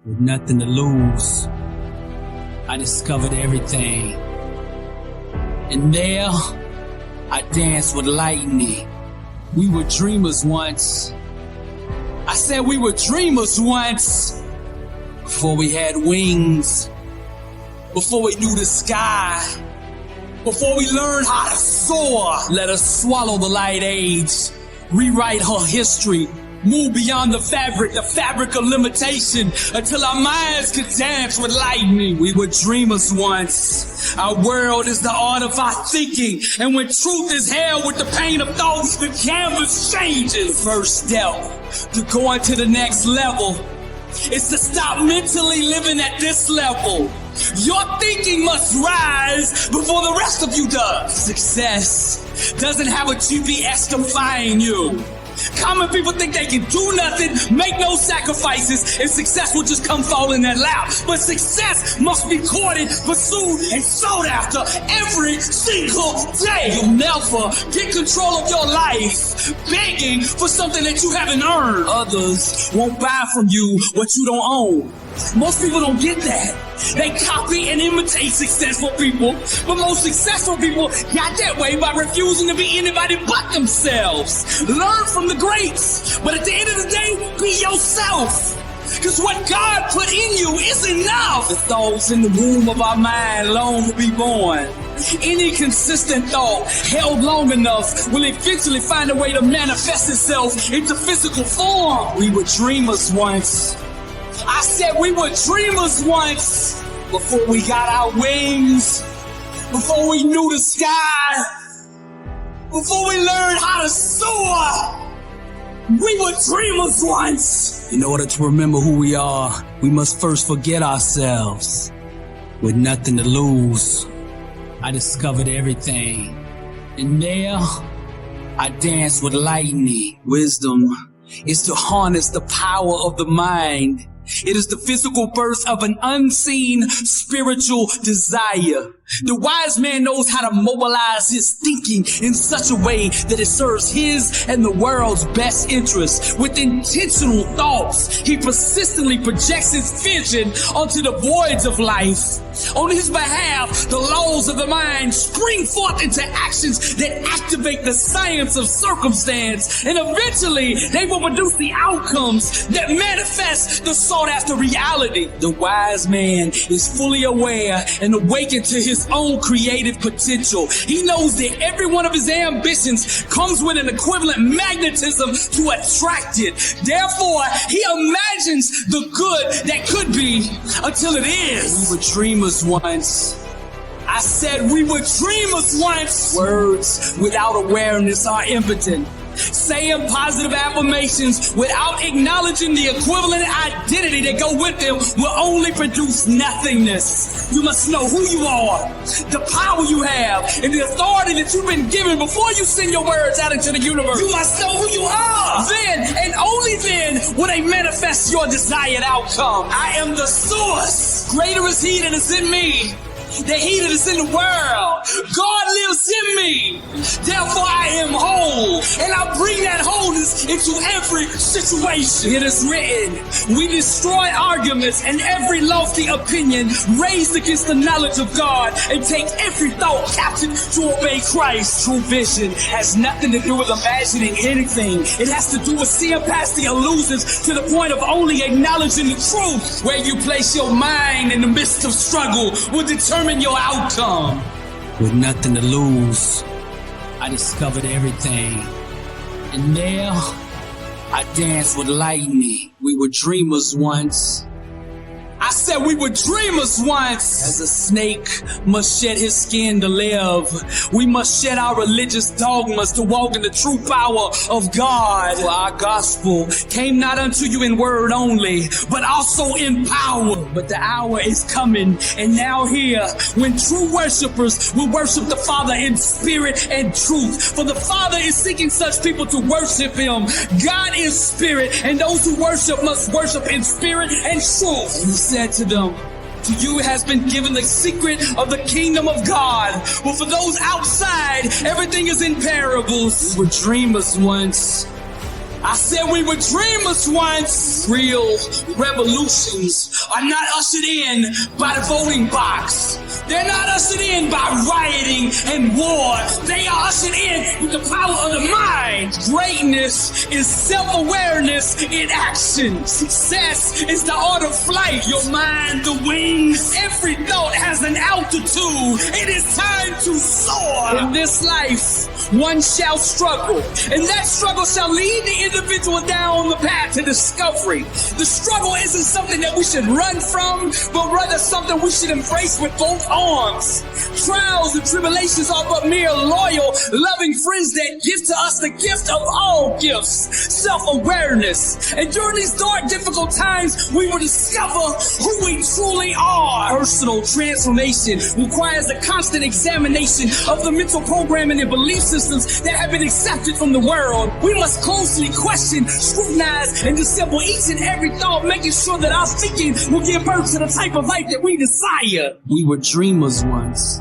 With nothing to lose, I discovered everything. And there, I danced with lightning. We were dreamers once. I said we were dreamers once. Before we had wings. Before we knew the sky. Before we learned how to soar. Let us swallow the light age. Rewrite her history. Move beyond the fabric of limitation, until our minds could dance with lightning. We were dreamers once. Our world is the art of our thinking, and when truth is held with the pain of thoughts, the canvas changes. The first step to going to the next level is to stop mentally living at this level. Your thinking must rise before the rest of you does. Success doesn't have a GPS to find you. Common people think they can do nothing, make no sacrifices, and success will just come fall in their lap. But success must be courted, pursued, and sought after every single day. You'll never get control of your life begging for something that you haven't earned. Others won't buy from you what you don't own. Most people don't get that. They copy and imitate successful people, but most successful people got that way by refusing to be anybody but themselves. Learn from the greats, but at the end of the day, be yourself. Because what God put in you is enough. The thoughts in the womb of our mind long to be born. Any consistent thought held long enough will eventually find a way to manifest itself into physical form. We were dreamers once. I said we were dreamers once, before we got our wings, before we knew the sky, before we learned how to soar. We were dreamers once. In order to remember who we are, we must first forget ourselves. With nothing to lose, I discovered everything. And there, I danced with lightning. Wisdom is to harness the power of the mind. It is the physical birth of an unseen spiritual desire. The wise man knows how to mobilize his thinking in such a way that it serves his and the world's best interests. With intentional thoughts, he persistently projects his vision onto the voids of life. On his behalf, the laws of the mind spring forth into actions that activate the science of circumstance, and eventually they will produce the outcomes that manifest the sought-after reality. The wise man is fully aware and awakened to his own creative potential. He knows that every one of his ambitions comes with an equivalent magnetism to attract it. Therefore, he imagines the good that could be until it is. We were dreamers once. I said we were dreamers once. Words without awareness are impotent. Saying positive affirmations without acknowledging the equivalent identity that go with them will only produce nothingness. You must know who you are, the power you have, and the authority that you've been given before you send your words out into the universe. You must know who you are. Then, and only then, will they manifest your desired outcome. I am the source. Greater is he that is in me than he that is in the world. God lives in me. Therefore I am whole. And I bring that wholeness into every situation. It is written, we destroy arguments and every lofty opinion raised against the knowledge of God, and take every thought captive to obey Christ. True vision has nothing to do with imagining anything. It has to do with seeing past the illusions to the point of only acknowledging the truth. Where you place your mind in the midst of struggle will determine your outcome. With nothing to lose, I discovered everything. And there, I danced with lightning. We were dreamers once. I said we were dreamers once. As a snake must shed his skin to live, we must shed our religious dogmas to walk in the true power of God. For our gospel came not unto you in word only, but also in power. But the hour is coming, and now here, when true worshipers will worship the Father in spirit and truth. For the Father is seeking such people to worship him. God is spirit, and those who worship must worship in spirit and truth. And he said to them, to you has been given the secret of the kingdom of God. But for those outside, everything is in parables. We were dreamers once. I said we were dreamers once. Real revolutions are not ushered in by the voting box. They're not ushered in by rioting and war. They are ushered in with the power of the mind. Greatness is self-awareness in action. Success is the art of flight. Your mind, the wings. Every thought has an altitude. It is time to soar. In this life, one shall struggle, and that struggle shall lead the individual down the path to discovery. The struggle isn't something that we should run from, but rather something we should embrace with both arms. Trials and tribulations are but mere loyal, loving friends that give to us the gift of all gifts, self-awareness. And during these dark, difficult times, we will discover who we truly are. Personal transformation requires a constant examination of the mental programming and belief systems that have been accepted from the world. We must closely question, scrutinize, and dissemble each and every thought, making sure that our thinking will give birth to the type of life that we desire. We were dreamers once.